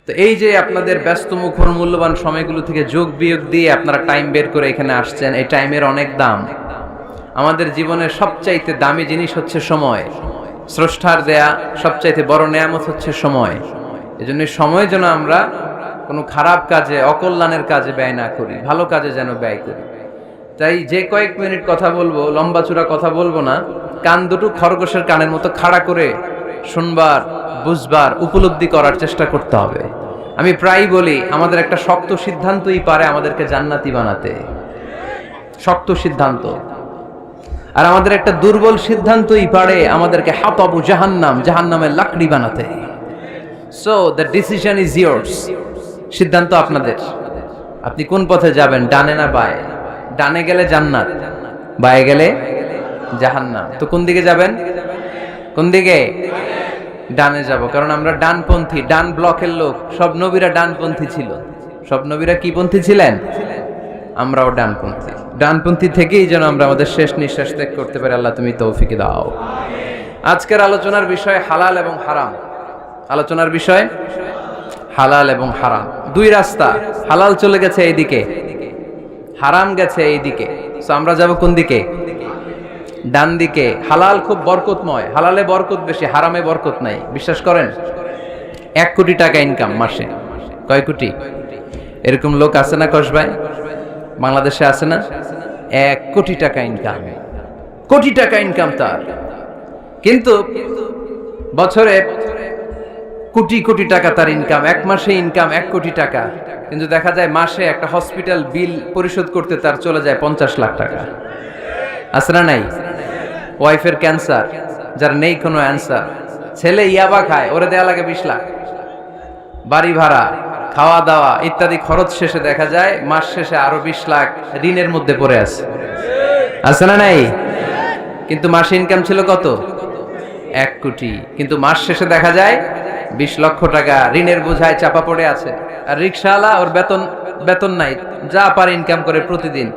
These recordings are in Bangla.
তো এই যে আপনাদের ব্যস্ত মুখর মূল্যবান সময়গুলো থেকে যোগ বিয়োগ দিয়ে আপনারা টাইম বের করে এখানে আসছেন, এই টাইমের অনেক দাম। আমাদের জীবনের সবচাইতে দামি জিনিস হচ্ছে সময়। স্রষ্টার দেয়া সবচাইতে বড় নেয়ামত হচ্ছে সময়। এজন্য সময় যেন আমরা কোনো খারাপ কাজে, অকল্যাণের কাজে ব্যয় না করি, ভালো কাজে যেন ব্যয় করি। তাই যে কয়েক মিনিট কথা বলবো, লম্বা চূড়া কথা বলবো না, কান দুটো খরগোশের কানের মতো খাড়া করে শুনবার, বুঝবার, উপলব্ধি করার চেষ্টা করতে হবে। আমি প্রায় বলি, আমাদের একটা শক্ত সিদ্ধান্তই পারে আমাদেরকে জান্নাতি বানাতে, শক্ত সিদ্ধান্ত। আর আমাদের একটা দুর্বল সিদ্ধান্তই পারে আমাদেরকে হাতাবু জাহান্নাম, জাহান্নামের লাকড়ি বানাতে। So the decision is years. সিদ্ধান্ত আপনাদের। আপনি কোন পথে যাবেন, ডানে না বায়ে? ডানে গেলে জান্নাত, বায়ে গেলে জাহান্নাম। তো কোন দিকে যাবেন? কোন দিকে? ডানে যাব, কারণ আমরা ডানপন্থী, ডান ব্লকের লোক। সব নবীরা ডানপন্থী ছিল। সব নবীরা কি পন্থী ছিলেন? আমরাও ডানপন্থী। ডানপন্থী থেকেই যেন আমরা আমাদের শেষ নিঃশ্বাস ত্যাগ করতে পারি। আল্লাহ তুমি তৌফিক দাও। আজকের আলোচনার বিষয় হালাল এবং হারাম। আলোচনার বিষয় হালাল এবং হারাম। দুই রাস্তা, হালাল চলে গেছে এইদিকে, হারাম গেছে এইদিকে। সো আমরা যাব কোন দিকে? ডান দিকে। হালাল খুব বরকতময়, হালালে বরকত বেশি, হারামে বরকত নাই। বিশ্বাস করেন? 1 কোটি টাকা ইনকাম মাসে। কয় কোটি? এরকম লোক আছে না কসবায়? বাংলাদেশে আছে না? 1 কোটি টাকা ইনকাম, কোটি টাকা ইনকাম তার। কিন্তু বছরে কোটি কোটি টাকা তার ইনকাম, 1 মাসে ইনকাম 1 কোটি টাকা। কিন্তু দেখা যায় মাসে একটা হসপিটাল বিল পরিশোধ করতে তার চলে যায় 50 লাখ টাকা। আছে না নাই? ওয়াইফের ক্যান্সার, যার নেই কোনো অ্যান্সার। ছেলে ইয়াবা খায়, ওরে দেয়া লাগে 20 লাখ। বাড়ি ভাড়া, খাওয়া দাওয়া ইত্যাদি খরচ শেষে দেখা যায় মাস শেষে আরো 20 লাখ ঋণের মধ্যে পড়ে আছে। আছে না নাই? কিন্তু মাসে ইনকাম ছিল কত? 1 কোটি। কিন্তু মাস শেষে দেখা যায় 20 লক্ষ টাকা ঋণের বোঝায় চাপা পড়ে আছে। আর রিকশাওয়ালা, ওর বেতন নাই, যা পারে ইনকাম করে প্রতিদিন।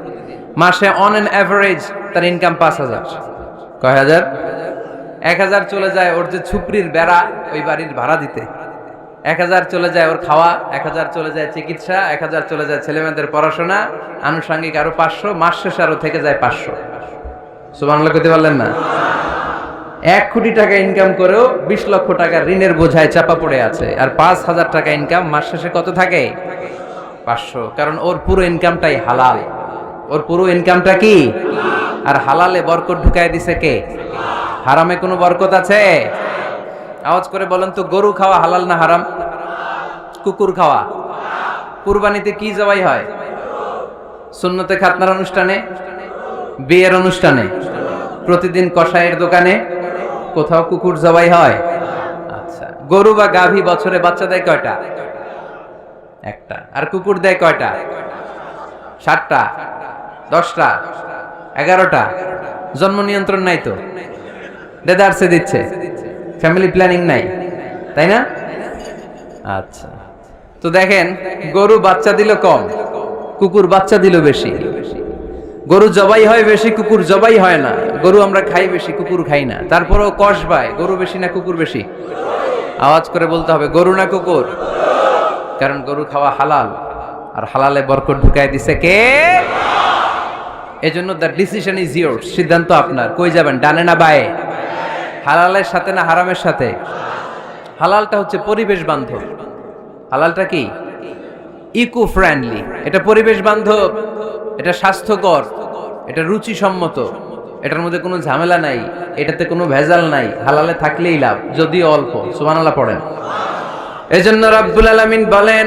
মাসে অন অ্যান অ্যাভারেজ তার ইনকাম 5,000। কয় হাজার? 1,000 চলে যায় ওর যে ছুপড়ির বেড়া, ওই বাড়ির ভাড়া দিতে। 1,000 চলে যায় ওর খাওয়া, 1,000 চলে যায় চিকিৎসা, 1,000 চলে যায় ছেলেমেয়েদের পড়াশোনা, আনুষঙ্গিক আরো 500, মাস শেষে আরো থেকে যায় 500। সুবহানাল্লাহ কইতে পারলেন না? 1 কোটি টাকা ইনকাম করেও 20 লক্ষ টাকার ঋণের বোঝায় চাপা পড়ে আছে। আর 5,000 টাকা ইনকাম, মাস শেষে কত থাকে? 500। কারণ ওর পুরো ইনকামটাই হালাল। ওর পুরো ইনকামটা কি? আর হালালে বরকত ঢুকায় দিছে কে? হারামে কোনো বরকত আছে? আওয়াজ করে বলেন তো, গরু খাওয়া হালাল না হারাম? কুকুর খাওয়া? কুরবানিতে কি জবাই হয়? সুন্নতে খাতনার অনুষ্ঠানে, বিয়ের অনুষ্ঠানে, প্রতিদিন কসাইয়ের দোকানে, কোথাও কুকুর জবাই হয়? আচ্ছা, গরু বা গাভী বছরে বাচ্চা দেয় কয়টা? একটা। আর কুকুর দেয় কয়টা? 7টা, 10টা, 11টা। জন্ম নিয়ন্ত্রণ নাই তো, দেদারসে দিচ্ছে, ফ্যামিলি প্ল্যানিং নাই, তাই না? আচ্ছা, তো দেখেন, গরু বাচ্চা দিল কম, কুকুর বাচ্চা দিল বেশি। গরু জবাই হয় বেশি, কুকুর জবাই হয় না। গরু আমরা খাই বেশি, কুকুর খাই না। তারপরেও কসবায় গরু বেশি না কুকুর বেশি? আওয়াজ করে বলতে হবে, গরু না কুকুর? কারণ গরু খাওয়া হালাল, আর হালালে বরকত ঢুকায় দিছে কে? এজন্য দ্য ডিসিশন ইজ ইয়ার্স। সিদ্ধান্ত আপনার। কই যাবেন, ডানে না বায়ে? হালালের সাথে না হারামের সাথে? হালালটা হচ্ছে পরিবেশ বান্ধব। হালালটা কি? Eco friendly. এটা পরিবেশ বান্ধব, এটা স্বাস্থ্যকর, এটা রুচিসম্মত, এটার মধ্যে কোনো ঝামেলা নাই, এটাতে কোনো ভেজাল নাই। হালালে থাকলেই লাভ, যদিও অল্প। সুবহানাল্লাহ পড়েন। এজন্য রাব্বুল আলামিন বলেন,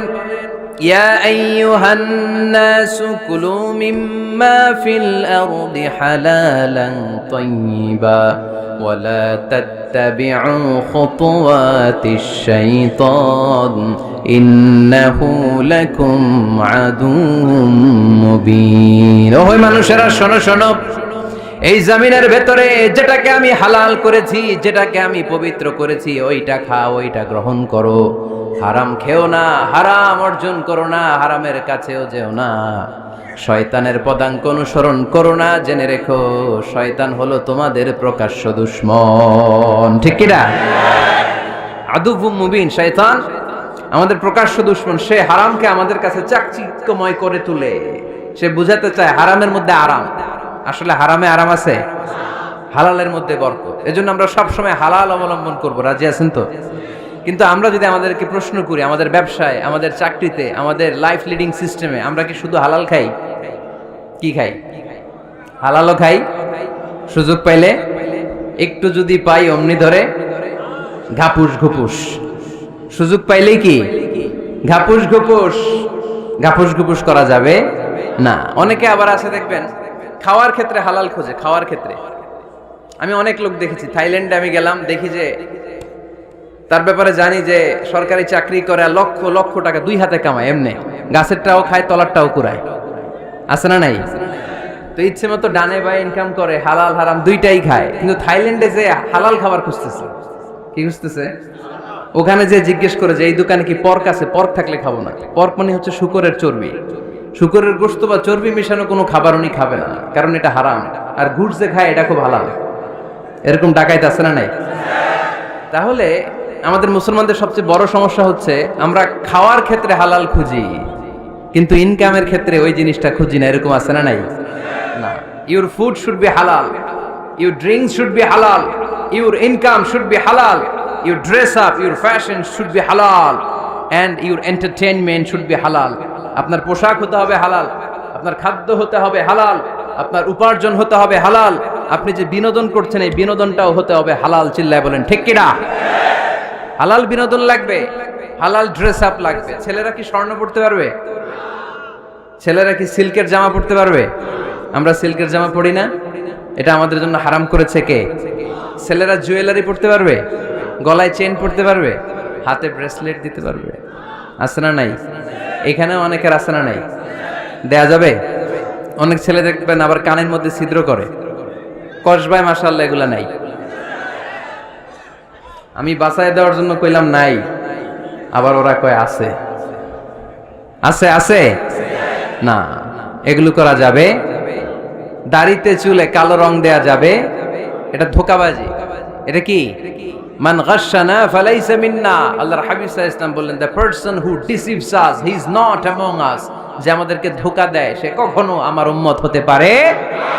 ইয়া আইয়ুহান নাসু কুলু মিম্মা ফিল আরদি হালালান তাইয়্যিবা ওয়া লা তাত্তাবিউ খুতুওয়াতিশ শাইতান ইন্নাহু লাকুম আদুউম মুবিন। ওহে মানুষেরা, শোনো শোনো, এই জমিনের ভেতরে যেটাকে আমি হালাল করেছি, যেটাকে আমি পবিত্র করেছি, ওইটা খাও, ওইটা গ্রহণ করো। হারাম খেও না, হারাম অর্জন করো না, হারামের কাছেও যেও না। শয়তানের পদাঙ্ক অনুসরণ করো না। জেনে রেখো, শয়তান হলো তোমাদের প্রকাশ্য দুশমন। ঠিক কি না? আদুউম মুবিন। শয়তান আমাদের প্রকাশ্য দুশমন। সে হারামকে আমাদের কাছে চাকচিক্যময় করে তুলে। সে বুঝাতে চায় হারামের মধ্যে আরাম। আসলে হারামে আরাম আছে, হালালের মধ্যে বরকত। এজন্য আমরা সবসময় হালাল অবলম্বন করব। রাজি আছেন তো? কিন্তু আমরা যদি আমাদেরকে প্রশ্ন করি, আমাদের ব্যবসায়, আমাদের চাকরিতে, আমাদের লাইফ লিডিং সিস্টেমে আমরা কি শুধু হালাল খাই? কি খাই? হালালও খাই, সুযোগ পাইলে একটু যদি পাই অমনি ধরে ঘাপুস ঘুপুস। সুযোগ পাইলেই কি ঘাপুস ঘুপুস, ঘাপুস ঘুপুস করা যাবে না। অনেকে আবার আছে দেখবেন খাওয়ার ক্ষেত্রে হালাল খোঁজে। খাওয়ার ক্ষেত্রে আমি অনেক লোক দেখেছি। থাইল্যান্ডে আমি গেলাম, দেখি যে তার ব্যাপারে জানি যে সরকারি চাকরি করে, লক্ষ লক্ষ টাকা দুই হাতে কামায়, এমনি গাছেরটাও খায়, তলারটাও কুড়ায়। আছে না নাই? তো ইচ্ছে মতো ডানে বায়ে ইনকাম করে, হালাল হারাম দুইটাই খায়। কিন্তু থাইল্যান্ডে যে হালাল খাবার খুঁজতেছে। কি খুঁজতেছে? ওখানে যে জিজ্ঞেস করে যে এই দোকানে কি পর্ক আছে? পর্ক থাকলে খাবো না। পর্ক মানে হচ্ছে শুকরের চর্বি। শুকরের গোশত বা চর্বি মেশানো কোনো খাবার উনি খাবে না, কারণ এটা হারাম। আর ঘুষ যে খায় এটা খুব হালাল। এরকম ডাকাইতে আছে না নাই? তাহলে আমাদের মুসলমানদের সবচেয়ে বড় সমস্যা হচ্ছে আমরা খাওয়ার ক্ষেত্রে হালাল খুঁজি, কিন্তু ইনকামের ক্ষেত্রে ওই জিনিসটা খুঁজি না। এরকম আছে না নাই? না। Your food should be halal, your drinks should be halal, your income should be halal, your dress up, your fashion should be halal, and your entertainment should be halal. আপনার পোশাক হতে হবে হালাল, আপনার খাদ্য হতে হবে হালাল, আপনার উপার্জন হতে হবে হালাল, আপনি যে বিনোদন করছেন এই বিনোদনটাও হতে হবে হালাল। চিল্লায় বলেন ঠিক কিনা? হালাল বিনোদন লাগবে, হালাল ড্রেস আপ লাগবে। ছেলেরা কি স্বর্ণ পড়তে পারবে? ছেলেরা কি সিল্কের জামা পড়তে পারবে? আমরা সিল্কের জামা পড়ি না, এটা আমাদের জন্য হারাম করেছে কে? ছেলেরা জুয়েলারি পড়তে পারবে? গলায় চেন পড়তে পারবে? হাতে ব্রেসলেট দিতে পারবে? আছে না নাই? এখানেও অনেকের আছে না নাই? দেয়া যাবে? অনেক ছেলে দেখবেন আবার কানের মধ্যে ছিদ্র করে, কসবায়, মাশাআল্লাহ এগুলা নাই। আমি বাঁচায় দেওয়ার জন্য কইলাম নাই, আবার ওরা কয় আছে। আছে আছে না, এগুলো করা যাবে? দাড়িতে চুলে কালো রং দেয়া যাবে? এটা ধোঁকাবাজি। এটা কি? মান গাশশানা ফালাইসা মিন্না। আল্লাহর হাবিব সাল্লাল্লাহু আলাইহি ওয়াসাল্লাম বললেন, the person who deceives us he is not among আস। যে আমাদেরকে ধোঁকা দেয় সে কখনো আমার উম্মত হতে পারে না।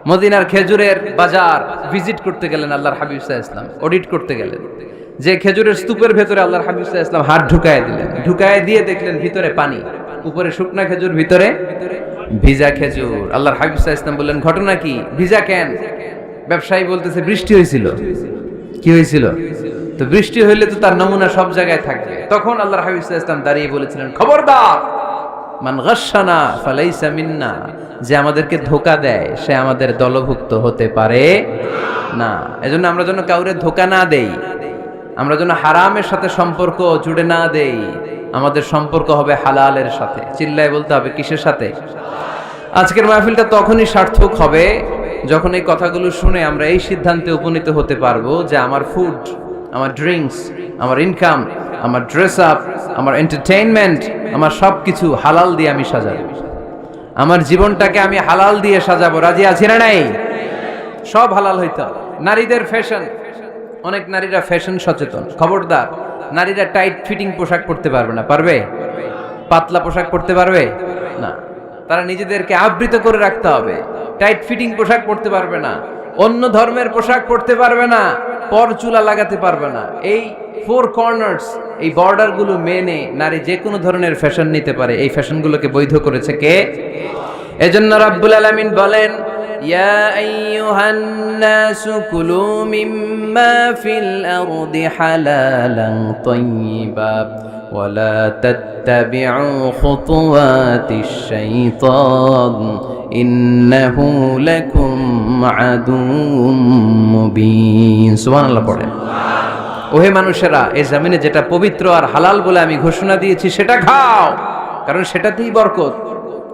মদিনার খেজুরের বাজার ভিজিট করতে গেলেন আল্লাহর হাবিব সাল্লাল্লাহু আলাইহি ওয়াসাল্লাম, অডিট করতে গেলেন। যে খেজুরের স্তূপের ভেতরে আল্লাহর হাবিব সাল্লাল্লাহু আলাইহি ওয়াসাল্লাম হাত ঢুকায় দিলেন। ঢুকায় দিয়ে দেখলেন ভিতরে পানি, উপরে শুকনা খেজুর, ভিতরে ভিজা খেজুর। আল্লাহর হাবিব সাল্লাল্লাহু আলাইহি ওয়াসাল্লাম বললেন, ঘটনা কি? ভিজা কেন? ব্যবসায়ী বলতেছে বৃষ্টি হয়েছিল। কি হয়েছিল? তো বৃষ্টি হইলে তো তার নমুনা সব জায়গায় থাকবে। তখন আল্লাহর হাবিব সাল্লাল্লাহু আলাইহি ওয়াসাল্লাম দাঁড়িয়ে বলেছিলেন, খবরদার, মান গাশশানা ফালাইসা মিন্না। যে আমাদেরকে ধোঁকা দেয় সে আমাদের দলভুক্ত হতে পারে না। এজন্য আমরা যেন কাউরে ধোঁকা না দেই, আমরা যেন হারামের সাথে সম্পর্ক জুড়ে না দেই। আমাদের সম্পর্ক হবে হালালের সাথে। চিল্লায় বলতে হবে কিসের সাথে? আজকের মাহফিলটা তখনই সার্থক হবে যখন এই কথাগুলো শুনে আমরা এই সিদ্ধান্তে উপনীত হতে পারবো যে আমার ফুড, আমার ড্রিঙ্কস, আমার ইনকাম, আমার ড্রেস আপ, আমার এন্টারটেইনমেন্ট, আমার সবকিছু হালাল দিয়ে আমি সাজাবো। আমার জীবনটাকে আমি হালাল দিয়ে সাজাবো। রাজি আছি না নাই? সব হালাল হইতে হবে। নারীদের ফ্যাশন, অনেক নারীরা ফ্যাশন সচেতন। খবরদার, নারীরা টাইট ফিটিং পোশাক পরতে পারবে না। পারবে? পাতলা পোশাক পরতে পারবে না। তারা নিজেদেরকে আবৃত করে রাখতে হবে। টাইট ফিটিং পোশাক পরতে পারবে না, অন্য ধর্মের পোশাক পরতে পারবে না, পর চুলা লাগাতে পারবে না। এই ফোর কর্নার্স, এই বর্ডার গুলো মেনে নারী যে কোনো ধরনের ফ্যাশন নিতে পারে। এই ফ্যাশনগুলোকে বৈধ করেছে কে? এজন্য রাব্বুল আলামিন বলেন, ইয়া আইয়ুহান নাসু কুলু মিম্মা ফিল আরদি হালালান তাইয়্যিবা ওয়ালা তাত্তাবিউ খুতুওয়াতিশ শাইতান ইন্নাহু লাকুম আদুউম মুবিন। সুবহানাল্লাহ পড়েন। ওহে মানুষেরা, এই জমিনে যেটা পবিত্র আর হালাল বলে আমি ঘোষণা দিয়েছি সেটা খাও, কারণ সেটাতেই বরকত।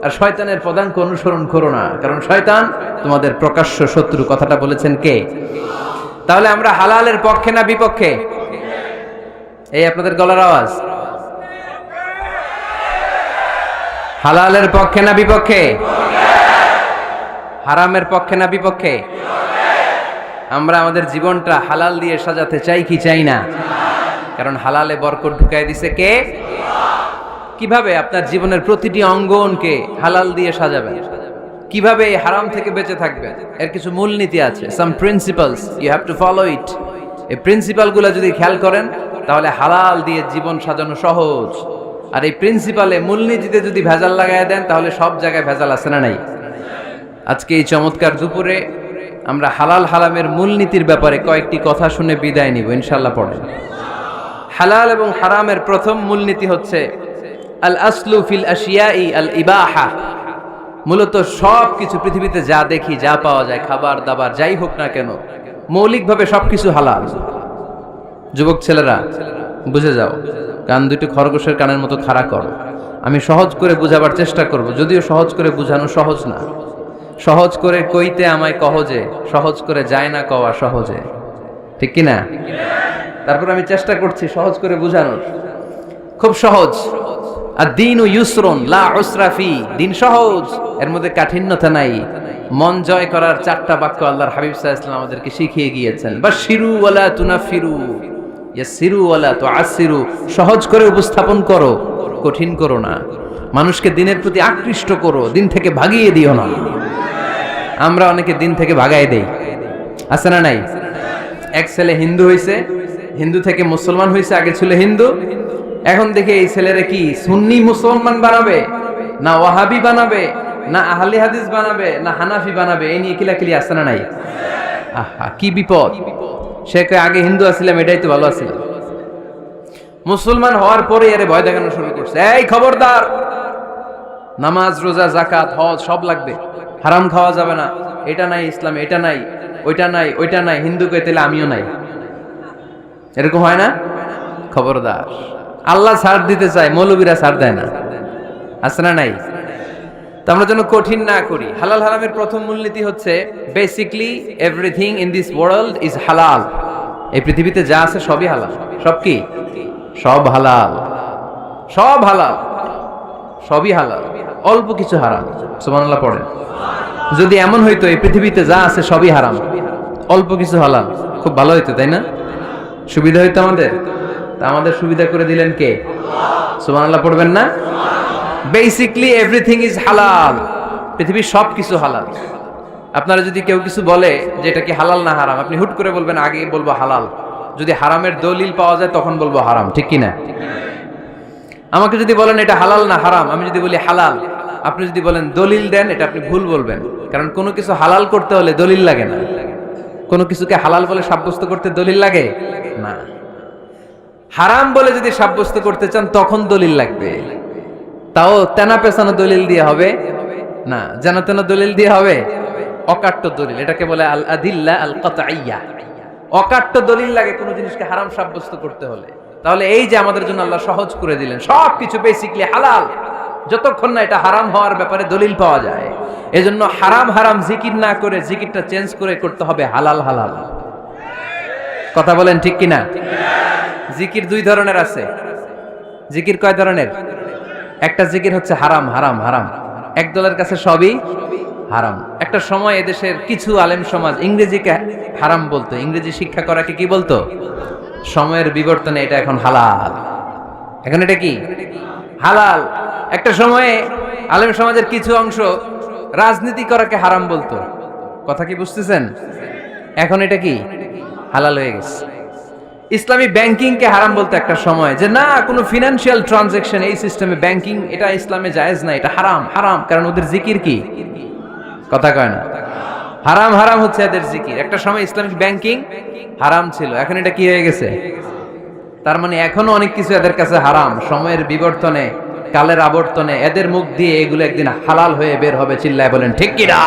আর শয়তানের পদাঙ্ক অনুসরণ করো না, কারণ শয়তান তোমাদের প্রকাশ্য শত্রু। কথাটা বলেছেন কে? তাহলে আমরা হালালের পক্ষে না বিপক্ষে? এই আপনাদের গলার আওয়াজ। হালালের পক্ষে না বিপক্ষে? হারামের পক্ষে না বিপক্ষে? আমরা আমাদের জীবনটা হালাল দিয়ে সাজাতে চাই কি চাই না? কারণ হালালে বরকত ঢুকাই দিছে কে? কিভাবে আপনার জীবনের প্রতিটি অঙ্গনকে হালাল দিয়ে সাজাবেন, কিভাবে এই হারাম থেকে বেঁচে থাকবেন, এর কিছু মূলনীতি আছে, some principles, you have to follow it. এই প্রিন্সিপালগুলো যদি খেয়াল করেন তাহলে হালাল দিয়ে জীবন সাজানো সহজ। আর এই প্রিন্সিপালে মূলনীতিতে যদি ভেজাল লাগায় দেন তাহলে সব জায়গায় ভেজাল আছে না নাই? আজকে এই চমৎকার দুপুরে আমরা হালাল হারামের মূলনীতির ব্যাপারে কয়েকটি কথা শুনে বিদায় নিব ইনশাআল্লাহ। পড়েন। হালাল এবং হারামের প্রথম মূলনীতি হচ্ছে আল আসলু ফিল আশিয়াই আল ইবাহা। মূলত সব কিছু পৃথিবীতে যা দেখি, যা পাওয়া যায়, খাবার দাবার যাই হোক না কেন, মৌলিকভাবে সবকিছু হালাল। যুবক ছেলেরা বুঝে যাও, কান দুটো খরগোশের কানের মতো খাড়া করো। আমি সহজ করে বুঝাবার চেষ্টা করব, যদিও সহজ করে বুঝানো সহজ না। সহজ করে কইতে আমায় কহজে, সহজ করে যায় না কওয়া সহজে, ঠিক কি না? তারপর আমি চেষ্টা করছি সহজ করে বুঝানোর। খুব সহজ। আর দিন ও ইউসরুন লা উসরা ফি, দিন সহজ, এর মধ্যে কাঠিন্যতা নাই। মন জয় করার 4টা বাক্য আল্লাহর হাবিব সাল্লাল্লাহু আলাইহি ওয়াসাল্লাম আমাদেরকে শিখিয়ে গিয়েছেন। বাশিরু ওয়ালা তুনাফিরু, ইয়াসিরু ওয়ালা তুআসিরু। সহজ করে উপস্থাপন করো, কঠিন করো না। মানুষকে দিনের প্রতি আকৃষ্ট করো, দিন থেকে ভাগিয়ে দিও না। আমরা অনেকে দিন থেকে ভাগাই দেই, আছে না নাই? এক ছেলে হিন্দু হইছে, হিন্দু থেকে মুসলমান হইছে, আগে ছিল হিন্দু, এখন দেখে এই ছেলেরা কি সুন্নি মুসলমান বানাবে, না ওয়াহাবি বানাবে, না আহলে হাদিস বানাবে, না হানাফি বানাবে, এই নিয়ে কিলাকিলি, আছে না নাই? আহা কি বিপদ! সে আগে হিন্দু আছিলাম, এটাই তো ভালো আছিল। মুসলমান হওয়ার পরে এর ভয় দেখানো শুরু করছে, এই খবরদার, নামাজ রোজা যাকাত হজ সব লাগবে, হারাম খাওয়া যাবে না, এটা নাই ইসলাম, এটা নাই, ওইটা নাই, ওইটা নাই, হিন্দু কে তাহলে আমিও নাই। এরকম হয় না? খবরদার, আল্লাহ ছাড় দিতে চায়, মৌলবীরা ছাড় দেয় না, আছে না নাই? তো আমরা যেন কঠিন না করি। হালাল হারামের প্রথম মূলনীতি হচ্ছে basically everything in this world is হালাল। এই পৃথিবীতে যা আছে সবই হালাল। সব কি? সব হালাল, সব হালাল, সবই হালাল, অল্প কিছু হারাম। সুবহানাল্লাহ পড়েন। যদি এমন হইতো এই পৃথিবীতে যা আছে সবই হারাম, অল্প কিছু হালাল, খুব ভালো হইতো, তাই না? সুবিধা হইতো আমাদের। তা আমাদের সুবিধা করে দিলেন কে? সুবহানাল্লাহ পড়বেন না? বেসিকলি এভরিথিং ইজ হালাল। পৃথিবীর সব কিছু হালাল। আপনারা যদি কেউ কিছু বলে যে এটা কি হালাল না হারাম, আপনি হুট করে বলবেন আগে বলবো হালাল। যদি হারামের দলিল পাওয়া যায় তখন বলবো হারাম, ঠিক কি না? আমাকে যদি বলেন এটা হালাল না হারাম, আমি যদি বলি হালাল, আপনি যদি বলেন দলিল দেন, এটা আপনি ভুল বলবেন। কারণ কোনো কিছু হালাল করতে হলে দলিল লাগে না। কোনো কিছুকে হালাল বলে সাব্যস্ত করতে দলিল লাগে না। হারাম বলে যদি সাব্যস্ত করতে চান তখন দলিল লাগবে, তাও তেনা পেছানো দলিল দিয়ে হবে না, যেন তেন দলিল দিয়ে হবে, অকাট্য দলিল। এটাকে বলে আল আদিল্লা আল কাতঈয়া। অকাট্য দলিল লাগে কোনো জিনিসকে হারাম সাব্যস্ত করতে হলে। তাহলে এই যে আমাদের জন্য আল্লাহ সহজ করে দিলেন, সবকিছু বেসিকলি হালাল, যতক্ষণ না এটা হারাম হওয়ার ব্যাপারে দলিল পাওয়া যায়। এজন্য হারাম হারাম জিকির না করে জিকিরটা চেঞ্জ করে করতে হবে হালাল হালাল। কথা বলেন ঠিক কিনা? জিকির 2 ধরনের আছে। জিকির কয় ধরনের? একটা জিকির হচ্ছে হারাম হারাম হারাম, এক দলের কাছে সবই হারাম। একটা সময় এদেশের কিছু আলেম সমাজ ইংরেজিকে হারাম বলতো, ইংরেজি শিক্ষা করাকে কি বলতো? সময়ের বিবর্তনে এটা এখন হালাল। এখন এটা কি হালাল। একটা সময়ে আলেম সমাজের কিছু অংশ রাজনীতি করাকে হারাম বলতো, কথা কি বুঝতেছেন? এখন এটা কি হালাল হয়ে গেছে। ইসলামী ব্যাংকিং কে হারাম বলতো একটা সময়, যে না কোনো ফিনান্সিয়াল ট্রানজাকশন এই সিস্টেমে ব্যাংকিং এটা ইসলামে জায়েজ না, এটা হারাম হারাম। কারণ ওদের জিকির কি? কথা কয় না। হারাম হারাম হচ্ছে এদের জিকির। একটা সময় ইসলামিক ব্যাংকিং হারাম ছিল, এখন এটা কি হয়ে গেছে? তার মানে এখনো অনেক কিছু এদের কাছে হারাম। সময়ের বিবর্তনে, কালের আবর্তনে এদের মুখ দিয়ে এগুলো একদিন হালাল হয়ে বের হবে। চিল্লায় বলেন ঠিক কি না?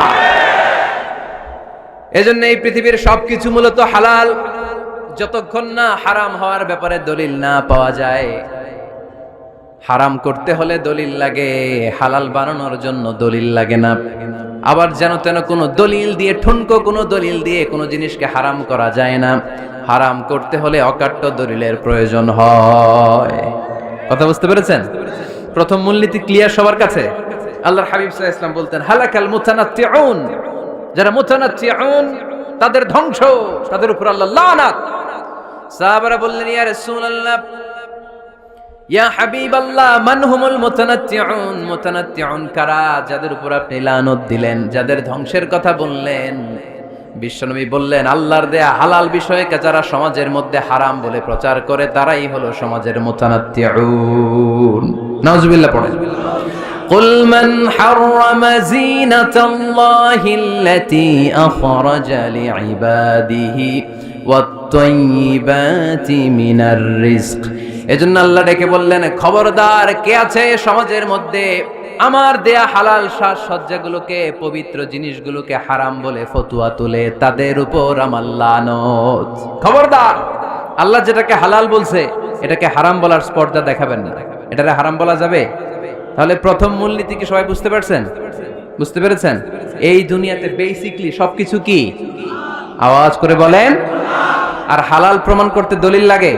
এজন্য এই পৃথিবীর সবকিছু মূলত হালাল, যতক্ষণ না হারাম হওয়ার ব্যাপারে দলিল না পাওয়া যায়। হারাম করতে হলে দলিল লাগে, হালাল বানানোর জন্য দলিল লাগে না। আবার যেন তেন কোনো দলিল দিয়ে, ঠুনকো কোনো দলিল দিয়ে কোনো জিনিসকে হারাম করা যায় না। হারাম করতে হলে অকাট্য দলিলের প্রয়োজন হয়। কথা বুঝতে পেরেছেন? প্রথম মূলনীতি ক্লিয়ার সবার কাছে? আল্লাহর হাবিব সাল্লাল্লাহু আলাইহি ওয়াসাল্লাম বলতেন হালাকাল মুতানাত্তিউন, যারা মুতানাত্তিউন তাদের ধ্বংস, তাদের উপর আল্লাহ লানাত। সাহাবারা বললেন, ইয়া রাসূলুল্লাহ, ইয়া হাবিবাল্লাহ, মান হুমুল মুতানাত্তিউন? মুতানাত্তিউন কারা? যাদের উপর আপনি লানত দিলেন, যাদের ধ্বংসের কথা বললেন। বিশ্বনবী বললেন, আল্লাহর দেয়া হালাল বিষয়কে যারা সমাজের মধ্যে হারাম বলে প্রচার করে তারাই হলো সমাজের মুতানাত্তিউন। নাউজুবিল্লাহ পড়েন। قل من حرم زينة الله التي أخرج لعباده والطيبات من الرزق। এজন্য আল্লাহ ডেকে বললেন, খবরদার, কে আছে সমাজের মধ্যে আমার দেয়া হালাল সাজসজ্জাগুলোকে, পবিত্র জিনিসগুলোকে হারাম বলে ফতোয়া তুলে, তাদের উপর আমার লানত। খবরদার, আল্লাহ যেটাকে হালাল বলছে এটাকে হারাম বলার স্পর্ধা দেখাবেন না। এটারে হারাম বলা যাবে? তাহলে প্রথম মূলনীতি কি সবাই বুঝতে পারছেন? বুঝতে পেরেছেন? এই দুনিয়াতে বেসিকলি সবকিছু কি? আওয়াজ করে বলেন। আর হালাল প্রমাণ করতে দলিল লাগে।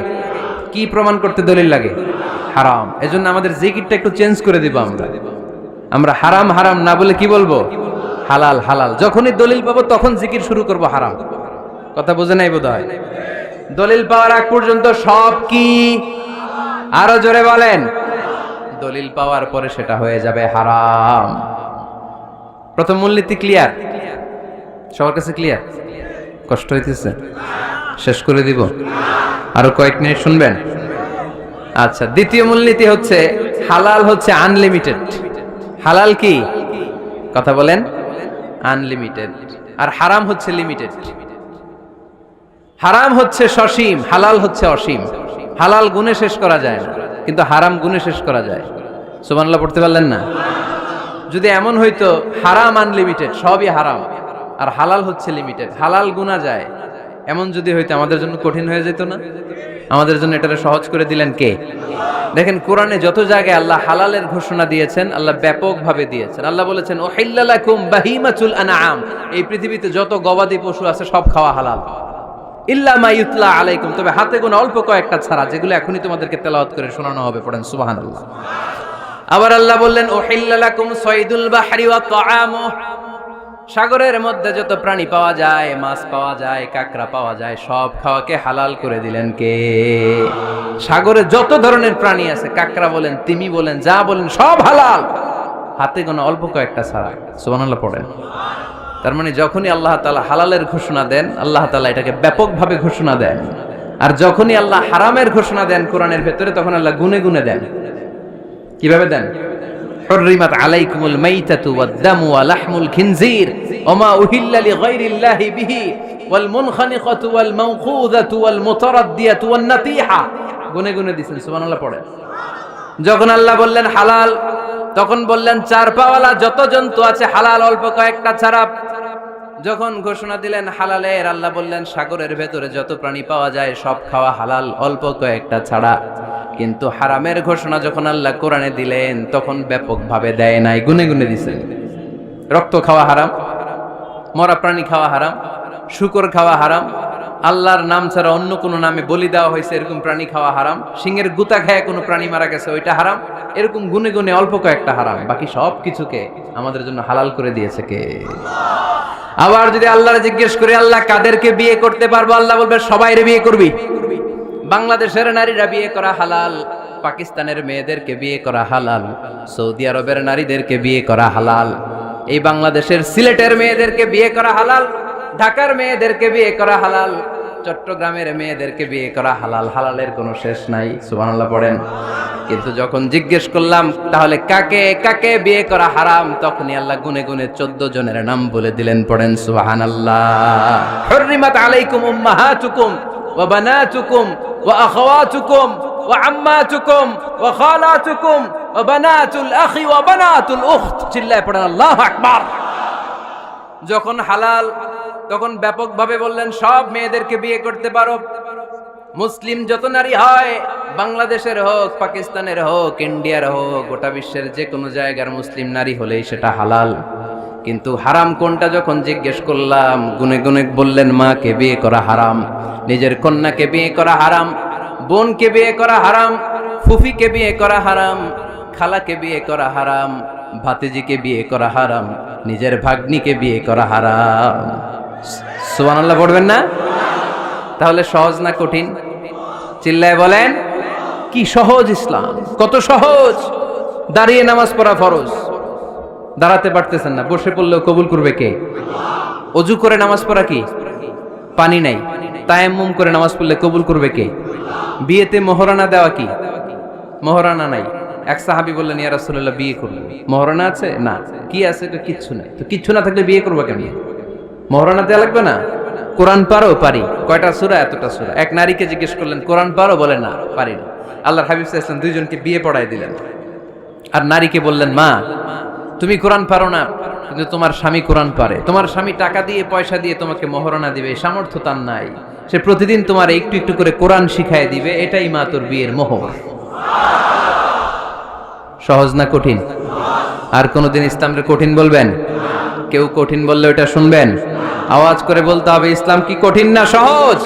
কি প্রমাণ করতে দলিল লাগে? হারাম। এজন্য আমাদের জিকিরটা একটু চেঞ্জ করে দিব। আমরা হারাম হারাম না বলে কি বলবো? হালাল হালাল। যখনই দলিল পাবো তখন জিকির শুরু করব হারাম। কথা বুঝে নাই বোধহয়? দলিল পাওয়ার আগ পর্যন্ত সব কি? আরো জোরে বলেন। দলিল পাওয়ার পরে সেটা হয়ে যাবে হারাম। প্রথম মূলনীতি ক্লিয়ার? সবার কাছে ক্লিয়ার? কষ্ট হইতেছে? শেষ করে দিব? আরো কয়েক মিনিট শুনবেন? আচ্ছা, দ্বিতীয় মূলনীতি হচ্ছে হালাল হচ্ছে আনলিমিটেড। হালাল কি? কথা বলেন। আনলিমিটেড। আর হারাম হচ্ছে লিমিটেড। হারাম হচ্ছে সসীম, হালাল হচ্ছে অসীম। হালাল গুণে শেষ করা যায় না, কিন্তু হারাম গুণে শেষ করা যায়। সুবহানাল্লাহ পড়তে পারলেন না? যদি এমন হইতো হারাম আনলিমিটেড, সবই হারাম, আর হালাল হচ্ছে লিমিটেড, হালাল গুণা যায়, এমন যদি হইতো আমাদের জন্য কঠিন হয়ে যেত না? আমাদের জন্য এটাকে সহজ করে দিলেন কে? দেখেন, কোরআনে যত জায়গায় আল্লাহ হালালের ঘোষণা দিয়েছেন, আল্লাহ ব্যাপকভাবে দিয়েছেন। আল্লাহ বলেছেন, উহিল্লা লাকুম বাহিমাতুল আনআম, এই পৃথিবীতে যত গবাদি পশু আছে সব খাওয়া হালাল, ইল্লা মা ইউতলা আলাইকুম, তবে হাতে গোনা অল্প কয়েকটা ছাড়া, যেগুলো এখনই তোমাদেরকে তেলাওয়াত করে শোনানো হবে। পড়েন সুবহানাল্লাহ। আবার আল্লাহ বললেন, উহিল্লা লাকুম সাইদুল বাহরি ওয়া তাআমুহু, সাগরের মধ্যে যত প্রাণী পাওয়া যায়, মাছ পাওয়া যায়, কাঁকড়া পাওয়া যায়, সব খাওয়াকে হালাল করে দিলেন কে? সাগরে যত ধরনের প্রাণী আছে, কাঁকড়া বলেন, তিমি বলেন, যা বলেন, সব হালাল, হাতে গোনা অল্প কয়েকটা ছাড়া। সুবহানাল্লাহ পড়েন। তার মানে যখনই আল্লাহ তাআলা হালালের ঘোষণা দেন, আল্লাহ তাআলা এটাকে ব্যাপকভাবে ঘোষণা দেন। আর যখনই আল্লাহ হারামের ঘোষণা দেন কোরআনের ভেতরে, তখন আল্লাহ গুনে গুনে দেন। কিভাবে দেন? হুররিমাত আলাইকুমুল মাইতাতু ওয়াদ-দামু ওয়া লাহমুল খিনজির ওয়া মা উহিল্লা লিগাইরিল্লাহি বিহি ওয়াল মুনখানিকাতু ওয়াল মাওখুযাতু ওয়াল মুতারাদ্দিয়াতু ওয়ান নাতিহা। গুনে গুনে দিয়েছেন। সুবহানাল্লাহ পড়েন। যখন আল্লাহ বললেন হালাল, তখন বললেন চার পাওয়ালা যত জন্তু আছে হালাল, অল্প কয়েকটা ছাড়া। যখন ঘোষণা দিলেন হালালের, আল্লাহ বললেন সাগরের ভেতরে যত প্রাণী পাওয়া যায় সব খাওয়া হালাল, অল্প কয়েকটা ছাড়া। কিন্তু হারামের ঘোষণা যখন আল্লাহ কোরআনে দিলেন, তখন ব্যাপকভাবে দেয় নাই, গুনে গুনে দিয়েছেন। রক্ত খাওয়া হারাম, মরা প্রাণী খাওয়া হারাম, শূকর খাওয়া হারাম, আল্লাহর নাম ছাড়া অন্য কোনো নামে বলি দেওয়া হয়েছে এরকম প্রাণী খাওয়া হারাম, সিংহের গুতা খায় কোনো প্রাণী মারা গেছে ওইটা হারাম। এরকম গুনে গুনে অল্প কয়েকটা হারাম, বাকি সব কিছুকে আমাদের জন্য হালাল করে দিয়েছে কে? আবার যদি আল্লাহরে জিজ্ঞেস করে আল্লাহ কাদেরকে বিয়ে করতে পারবো, আল্লাহ বলবে সবাইরে বিয়ে করবি। বাংলাদেশের নারীরা বিয়ে করা হালাল, পাকিস্তানের মেয়েদেরকে বিয়ে করা হালাল, সৌদি আরবের নারীদেরকে বিয়ে করা হালাল, এই বাংলাদেশের সিলেটের মেয়েদেরকে বিয়ে করা হালাল, ঢাকার মেয়েদেরকে বিয়ে করা হালাল, চট্টগ্রামের মেয়েদেরকে বিয়ে করা হালাল। হালালের কোনো শেষ নাই। সুবহানাল্লাহ পড়েন। কিন্তু যখন জিজ্ঞেস করলাম তাহলে কাকে কাকে বিয়ে করা হারাম, তখনই আল্লাহ গুনে গুনে 14 জনের নাম বলে দিলেন। পড়েন সুবহানাল্লাহ। হুররিমাত আলাইকুম উম্মাহাতুকুম ওয়া বানাতুকুম ওয়া আখাওয়াতুকুম ওয়া আম্মাতুকুম ওয়া খালাতুকুম ওয়া বানাতুল আখি ওয়া বানাতুল উখত। চিল্লায় পড়েন আল্লাহু আকবার। যখন হালাল, তখন ব্যাপকভাবে বললেন সব মেয়েদেরকে বিয়ে করতে পারো। মুসলিম যত নারী হয়, বাংলাদেশের হোক, পাকিস্তানের হোক, ইন্ডিয়ার হোক, গোটা বিশ্বের যে কোনো জায়গার মুসলিম নারী হলেই সেটা হালাল। কিন্তু হারাম কোনটা যখন জিজ্ঞেস করলাম, গুনে গুনে বললেন মাকে বিয়ে করা হারাম, নিজের কন্যাকে বিয়ে করা হারাম, বোনকে বিয়ে করা হারাম, ফুফিকে বিয়ে করা হারাম, খালাকে বিয়ে করা হারাম, ভাতিজিকে বিয়ে করা হারাম, নিজের ভাগ্নিকে বিয়ে করা হারাম। সুবহানাল্লাহ পড়বেন না? তাহলে সহজ না কঠিন? চিল্লায় বলেন, কি সহজ ইসলাম, কত সহজ। দাঁড়িয়ে নামাজ পড়া ফরজ, দাঁড়াতে পারতেছেন না, বসে পড়লেও কবুল করবে কে? অজু করে নামাজ পড়া কি? পানি নাই, তায়াম্মুম করে নামাজ পড়লে কবুল করবে কে? বিয়েতে মোহরানা দেওয়া কি? মোহরানা নাই। এক সাহাবী বললেন, ইয়া রাসূলুল্লাহ বিয়ে করব, মোহরানা আছে? না। কি আছে? তো কিচ্ছু নাই। তো কিচ্ছু না থাকলে বিয়ে করবো কেন? মোহরানা দেওয়া লাগবে না? কোরআন পারো? পারি। কয়টা সূরা? এতটা সূরা। এক নারীকে জিজ্ঞেস করলেন, কোরআন পারো? বলে না, পারি না। আল্লাহর হাবিব সাল্লাল্লাহু আলাইহি ওয়াসাল্লাম দুইজনকে বিয়ে পড়াই দিলেন। আর নারীকে বললেন, মা তুমি কোরআন পারো না, কিন্তু তোমার স্বামী কোরআন পারে। তোমার স্বামী টাকা দিয়ে পয়সা দিয়ে তোমাকে মোহরানা দিবে, সামর্থ্য তার নাই। সে প্রতিদিন তোমার একটু একটু করে কোরআন শিখায় দিবে, এটাই মা তোর বিয়ের মোহর। সহজ না কঠিন? আর কোনদিন ইসলামকে কঠিন বলবেন? কেউ কঠিন বললে ওটা শুনবেন? আওয়াজ করে বলতে হবে, ইসলাম কি কঠিন না সহজ?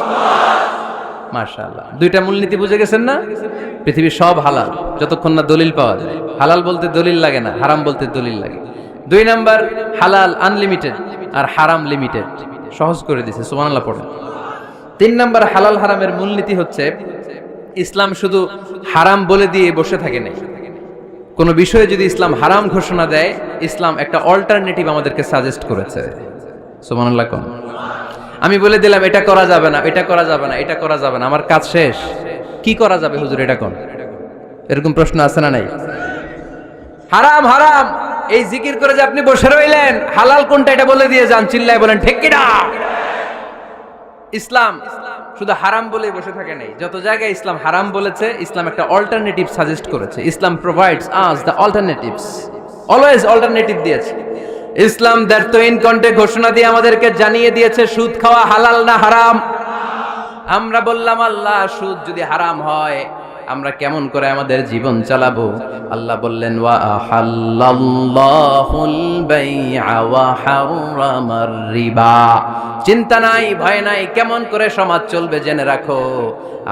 মাশাআল্লাহ। দুইটা মূলনীতি বুঝে গেছেন না? পৃথিবীর সব হালাল যতক্ষণ না দলিল পাওয়া যায়। হালাল বলতে দলিল লাগে না, হারাম বলতে দলিল লাগে। 2 নাম্বার, হালাল আনলিমিটেড আর হারাম লিমিটেড। সহজ করে দিয়েছে, সুবহানাল্লাহ পড়েন। 3 নাম্বার, হালাল হারামের মূলনীতি হচ্ছে ইসলাম শুধু হারাম বলে দিয়ে বসে থাকে না। কোন বিষয়ে যদি ইসলাম হারাম ঘোষণা দেয়, ইসলাম একটা অল্টারনেটিভ আমাদেরকে সাজেস্ট করেছে। সুবহানাল্লাহ কোন? আমি বলে দিলাম এটা করা যাবে না, এটা করা যাবে না, এটা করা যাবে না, আমার কাজ শেষ, কি করা যাবে হুজুর এটা কোন? এরকম প্রশ্ন আছে না নাই? হারাম হারাম এই জিকির করে যে আপনি বসে রইলেন, হালাল কোনটা এটা বলে দিয়ে যান, চিল্লায় বলেন ঠিক কি না? ইসলাম শুধু হারাম বলে বসে থাকে নাই। যত জায়গায় ইসলাম হারাম বলেছে, ইসলাম একটা অল্টারনেটিভ সাজেস্ট করেছে। Islam provides us the alternatives, always alternative দিয়েছে। ইসলাম দ্যাট ইন কন্টে ঘোষণা দিয়ে আমাদেরকে জানিয়ে দিয়েছে সুদ খাওয়া হালাল না হারাম। আমরা বললাম, আল্লাহ সুদ যদি হারাম হয় আমরা কেমন করে আমাদের জীবন চালাবো? আল্লাহ বললেন, ওয়া আহাল্লাল্লাহুল বাই'a ওয়া হারামার রিবা। চিন্তা নাই, ভয় নাই, কেমন করে সমাজ চলবে জেনে রাখো।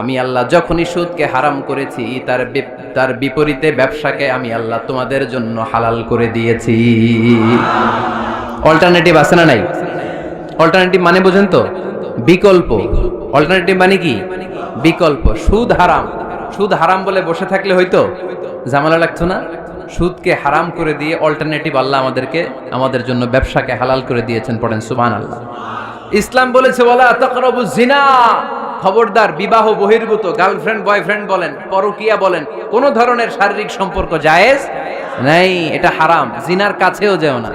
আমি আল্লাহ যখনই সুদকে হারাম করেছি, তার বিপরীতে ব্যবসাকে আমি আল্লাহ তোমাদের জন্য হালাল করে দিয়েছি। অল্টারনেটিভ আছে না নাই? অল্টারনেটিভ মানে বুঝেন তো? বিকল্প। অল্টারনেটিভ মানে কি? বিকল্প। সুদ হারাম, সুদ হারাম বলে বসে থাকলে হয়তো ঝামেলা লাগতো না। সুদকে হারাম করে দিয়ে অল্টারনেটিভ আল্লাহ আমাদের জন্য ব্যবসাকে হালাল করে দিয়েছেন। পড়েন সুবহানাল্লাহ। ইসলাম বলেছে, ওয়ালা তাকরাবুজ জিনা, খবরদার বিবাহ বহির্ভূত, গার্লফ্রেন্ড বয়ফ্রেন্ড বলেন, পরকীয়া বলেন, কোন ধরনের শারীরিক সম্পর্ক জায়েজ নাই, এটা হারাম। জিনার কাছেও যেও না।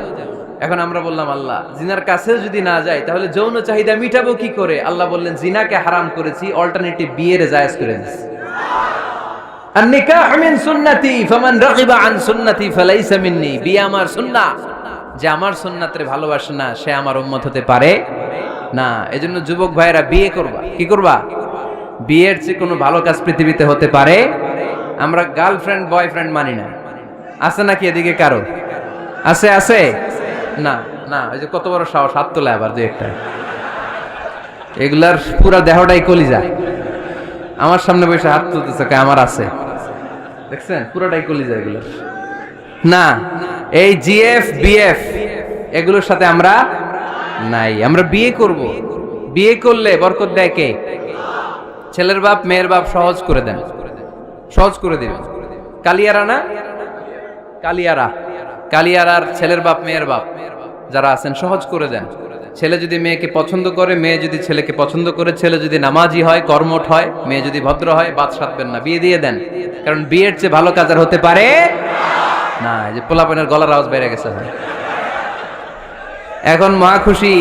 এখন আমরা বললাম, আল্লাহ জিনার কাছেও যদি না যায় তাহলে যৌন চাহিদা মিটাবো কি করে? আল্লাহ বললেন, জিনাকে হারাম করেছি, অল্টারনেটিভ বিয়ের জায়েজ করে দিয়েছি। আন-নিকাহ মিন সুন্নতি ফামান রাগিবা আন সুন্নতি ফালাইসা মিন্নি। বিয়ে আমার সুন্নাহ, যে আমার সুন্নাতের ভালোবাসে না সে আমার উম্মত হতে পারে না। এজন্য যুবক ভাইরা বিয়ে করবা। কি করবা? বিয়ের চেয়ে কোনো ভালো কাজ পৃথিবীতে হতে পারে? আমরা গার্লফ্রেন্ড বয়ফ্রেন্ড মানি না। আছে নাকি এদিকে কারো? আছে? আছে না? না, ওই যে কত বড় সাহস, হাত তোলে আবার দুই একটা। এগুলার পুরা দেহটাই কলিজা। আমার সামনে বসে হাত তুলতেছে, আমার আছে। দেখছেন, পুরোটাই কলিজা এগুলো। না, এই জিএফ বিএফ এগুলোর সাথে আমরা নাই। আমরা বিয়ে করব। বিয়ে করলে বরকত দেয় কে? ছেলের বাপ মেয়ের বাপ সহজ করে দেন, সহজ করে দিবেন। কালিয়ারা না, কালিয়ারার ছেলের বাপ মেয়ের বাপ যারা আছেন সহজ করে দেন। ছেলে যদি মেয়েকে পছন্দ করে, মেয়ে যদি ছেলেকে পছন্দ করে, ছেলে যদি নামাজি হয়, কর্মঠ হয়, মেয়ে যদি ভদ্র হয়, বাদ সাধবেন না, বিয়ে দিয়ে দেন। কারণ বিয়ের চেয়ে ভালো কাজ আর হতে পারে না। এই যে পোলাপানের গলার আওয়াজ বেড়ে গেছে। এখন মহা খুশি,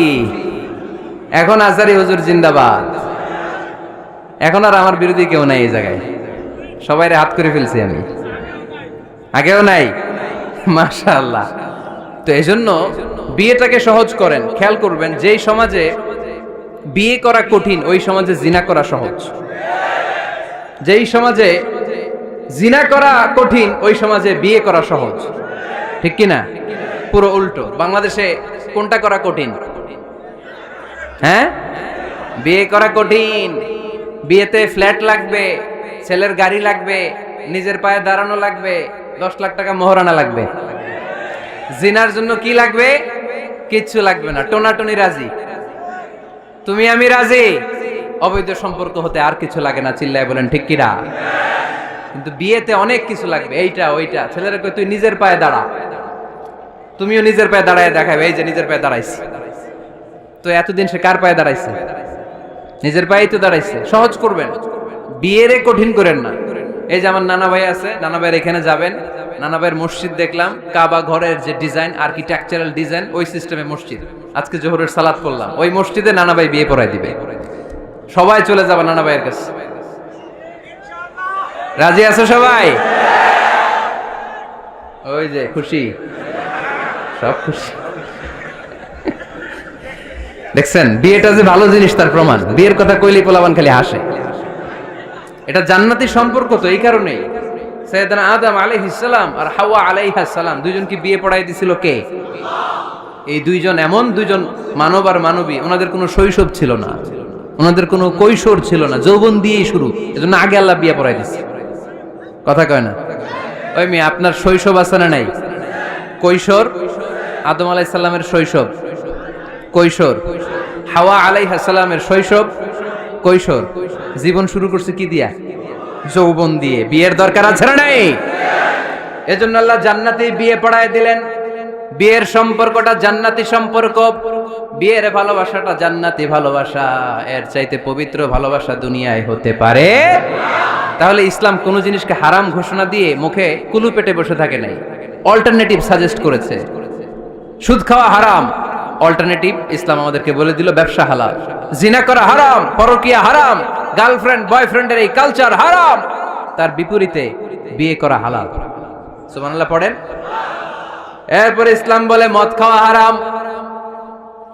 এখন আজারি হুজুর জিন্দাবাদ। এখন আর আমার বিরোধী কেউ নাই এই জায়গায়, সবাই হাত করে ফেলছি আমি, আগেও নাই। মাশাআল্লাহ। তো এজন্য বিয়েটাকে সহজ করেন। খেয়াল করবেন, যেই সমাজে বিয়ে করা কঠিন ওই সমাজে জিনা করা সহজ। যেই সমাজে জিনা করা কঠিন ওই সমাজে বিয়ে করা সহজ। ঠিক কি না? পুরো উল্টো। বাংলাদেশে কোনটা করা কঠিন? হ্যাঁ, বিয়ে করা কঠিন। বিয়েতে ফ্ল্যাট লাগবে, ছেলের গাড়ি লাগবে, নিজের পায়ে দাঁড়ানো লাগবে, 10 লাখ টাকা মোহরানা লাগবে। জিনার জন্য কি লাগবে? কিচ্ছু লাগবে না, টোনাটুনি রাজি। তুমি আমি রাজি, অবৈধ সম্পর্ক হতে আর কিছু লাগে না, চিল্লায় বলেন ঠিক কিনা? কিন্তু বিয়েতে অনেক কিছু লাগবে, এইটা ওইটা। ছেলেরা কই তুই নিজের পায়ে দাঁড়া, তুমিও নিজের পায়ে দাঁড়ায় দেখাবে, এই যে নিজের পায়ে দাঁড়াইছে। তো এতদিন সে কার পায়ে দাঁড়াইছে? নিজের পায়েই তো দাঁড়াইছে। সহজ করবেন, বিয়েরে কঠিন করেন না। এই যে আমার নানা ভাই আছে, নানা ভাইয়ের এখানে যাবেন, নানা ভাইয়ের মসজিদ দেখলাম, কাবা ঘরের যে ডিজাইন, আর্কিটেকচারাল ডিজাইন, ওই সিস্টেমে মসজিদ। আজকে জোহরের সালাত করলাম, ওই মসজিদে নানা ভাই বিয়ে পড়াই দিবে। সবাই চলে যাবে নানা ভাইয়ের কাছে। রাজি আছো সবাই? ওই যে খুশি, সব খুশি। দেখছেন বিয়েটা যে ভালো জিনিস তার প্রমাণ। বিয়ের কথা কইলেই পোলাপান খালি হাসে। এটা জান্নাতি সম্পর্ক, তো এই কারণেই সাইয়েদনা আদম আলাইহিস সালাম আর হাওয়া আলাইহাস সালাম দুইজনকে বিয়ে পড়াই দিছিল কে? এই দুইজন, এমন দুইজন মানব আর মানবী, ওনাদের কোনো শৈশব ছিল না, ওনাদের কোনো কৈশোর ছিল না, যৌবন দিয়েই শুরু। এজন্য আগে আল্লাহ বিয়ে পড়াই দিছে। কথা কয় না? ওই মেয়ে, আপনার শৈশব আছে না নাই? কৈশোর, আদম আলাইহিস সালামের শৈশব কৈশোর, হাওয়া আলাইহিস সালামের শৈশব কৈশোর। জীবন শুরু করছে কি দিয়া? যৌবন দিয়ে। বিয়ের দরকার আছে না নাই? এজন্য আল্লাহ জান্নাতেই বিয়ে পড়ায় দিলেন। বিয়ের সম্পর্কটা জান্নাতি সম্পর্ক, বিয়ের ভালোবাসাটা জান্নাতি ভালোবাসা। এর চাইতে পবিত্র ভালোবাসা দুনিয়ায় হতে পারে? তাহলে ইসলাম কোন জিনিসকে হারাম ঘোষণা দিয়ে মুখে কুলু পেটে বসে থাকে নাই, অল্টারনেটিভ সাজেস্ট করেছে। সুদ খাওয়া হারাম, অল্টারনেটিভ ইসলাম আমাদেরকে বলে দিল ব্যবসা হালাল। জিনা করা হারাম, পরকিয়া হারাম, গার্লফ্রেন্ড বয়ফ্রেন্ডের এই কালচার হারাম, তার বিপরীতে বিয়ে করা হালাল। সুবহানাল্লাহ পড়েন। এরপর ইসলাম বলে মদ খাওয়া হারাম।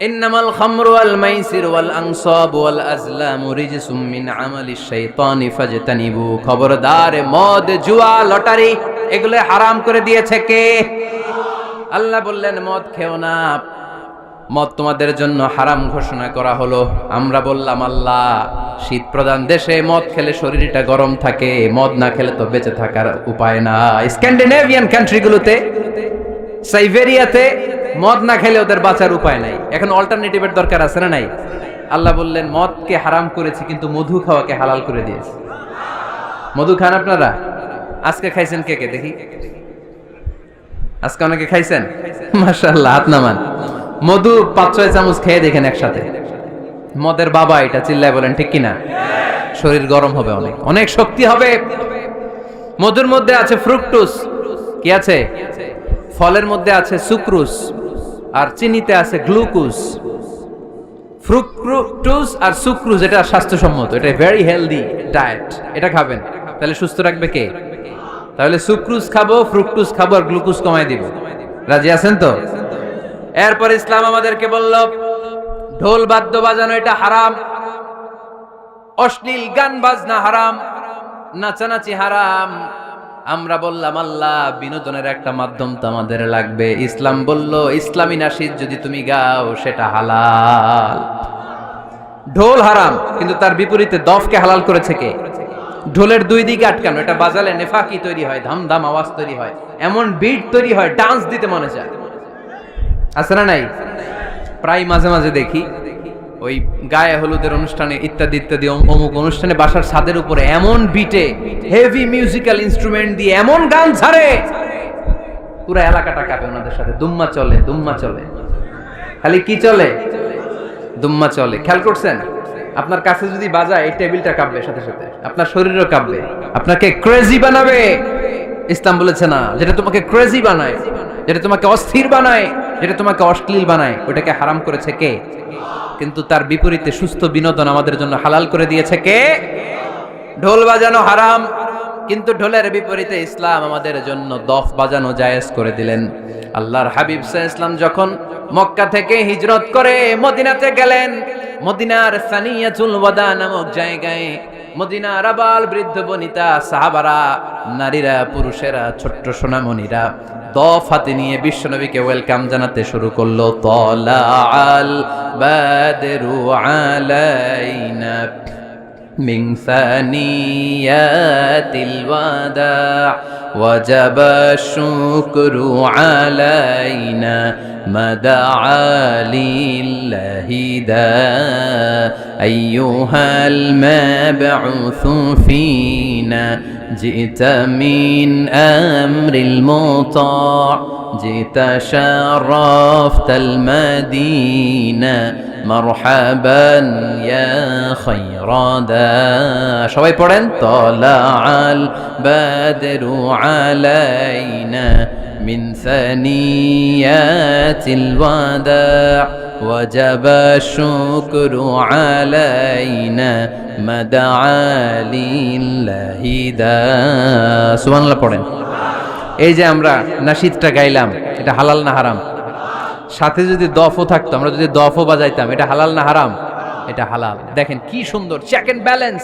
ইন্নামাল খামরু ওয়াল মাইসির ওয়াল আনসাব ওয়াল আজলামু রিজসুম মিন আমালিশ শাইতানি ফাজতানিবু। খবরদার, মদ, জুয়া, লটারি এগুলো হারাম করে দিয়েছে কে? আল্লাহ বললেন মদ খেও না, মদ তোমাদের জন্য হারাম ঘোষণা করা হলো। আমরা বললাম আল্লাহ, শীত প্রধান দেশে মদ খেলে শরীরটা গরম থাকে, মদ না খেলে তো বেঁচে থাকার উপায় না। স্ক্যান্ডিনেভিয়ান কান্ট্রিগুলোতে, সাইবেরিয়াতে মদ না খেলে ওদের বাঁচার উপায় নাই। এখন অল্টারনেটিভের দরকার আছে না নাই? আল্লাহ বললেন মদকে হারাম করেছি, কিন্তু মধু খাওয়াকে হালাল করে দিয়েছি। মধু খান আপনারা? আজকে খাইছেন কে কে দেখি? আজকে অনেকে খাইছেন? মাশাআল্লাহ, হাত নামান। মধু 5-6 চামচ খেয়ে দেখেন একসাথে। মদের বাবা এটা, চিল্লায় বলেন ঠিক কিনা? শরীর গরম হবে, অনেক অনেক শক্তি হবে। মধুর মধ্যে আছে ফ্রুকটোজ। কি আছে? ফলের মধ্যে আছে সুক্রোজ, আর চিনিতে আছে গ্লুকোজ। ফ্রুকটোজ আর সুক্রোজ এটা স্বাস্থ্যসম্মত, এটা ভেরি হেলদি ডায়েট। এটা খাবেন, তাহলে সুস্থ রাখবে কে? তাহলে সুক্রোজ খাবো, ফ্রুকটোজ খাবো, আর গ্লুকোজ কমায় দিব। রাজি আছেন তো? এরপর ইসলাম আমাদেরকে বলল ঢোল বাদ্য বাজানো এটা হারাম, অশ্লীল গান বাজনা হারাম, নাচানাচি হারাম। আমরা বললাম আল্লাহ, বিনোদনের একটা মাধ্যম তো আমাদের লাগবে। ইসলাম বলল ইসলামী নাশিদ যদি তুমি গাও সেটা হালাল। ঢোল হারাম, কিন্তু তার বিপরীতে দফকে হালাল করেছে কে? ঢোলের দুই দিকে আটকানো, এটা বাজালে নেফাকি তৈরি হয়, ধামধাম আওয়াজ তৈরি হয়, এমন বিট তৈরি হয়, ডান্স দিতে মনে চায়। আছে না নাই? প্রায় মাঝে মাঝে দেখি ওই গায়ে হলুদের অনুষ্ঠানে ইত্যাদি ইত্যাদি অমুক অনুষ্ঠানে বাসার ছাদের উপরে এমন বিটে হেভি মিউজিক্যাল ইনস্ট্রুমেন্ট দিয়ে এমন গান ছাড়ে, পুরো এলাকাটা কাঁপে ওনাদের সাথে। দুম্মা চলে, দুম্মা চলে, খালি কি চলে? দুম্মা চলে। খেয়াল করছেন? আপনার কাছে যদি বাজায় এই টেবিলটা কাঁপবে, সাথে সাথে আপনার শরীরও কাঁপবে, আপনাকে ক্রেজি বানাবে। ইসলাম বলেছে না, যেটা তোমাকে ক্রেজি বানায়, যেটা তোমাকে অস্থির বানায়, যেটা তোমাকে অশ্লীল বানায়, ওটাকে হারাম করেছে কে? কিন্তু তার বিপরীতে সুস্থ বিনোদন আমাদের জন্য হালাল করে দিয়েছে কে? ঢোল বাজানো হারাম, কিন্তু ঢোলের বিপরীতে ইসলাম আমাদের জন্য দফ বাজানো জায়েজ করে দিলেন। আল্লাহর হাবিব সাল্লাল্লাহু আলাইহি ওয়াসাল্লাম যখন মক্কা থেকে হিজরত করে মদিনাতে গেলেন, মদিনার সানিয়াতুল ওয়াদা নামক জায়গায় মদিনার আবাল বৃদ্ধ বনিতা, সাহাবারা, নারীরা, পুরুষেরা, ছোট্ট সোনামণিরা দফ হাতে নিয়ে বিশ্বনবীকে ওয়েলকাম জানাতে শুরু করলো। তলাআল বাদরু আলাইনা মিন সানিয়াতিল ওয়াদা وجب الشكر علينا ما دعا لله دا أيها المبعوث فينا جئت من أمر المطاع جئت شرفت المدينة مرحبا يا خير دا সবাই পড়েন طلع البدر علينا من ثنيات الوداع وجب الشكر علينا ما دعا لله دا সুবহানাল্লাহ পড়েন। এই যে আমরা নাশিদটা গাইলাম, এটা হালাল না হারাম? সাথে যদি দফও থাকতো, আমরা যদি দফও বাজাইতাম, এটা হালাল না হারাম? এটা হালাল। দেখেন কি সুন্দর চেক এন্ড ব্যালেন্স,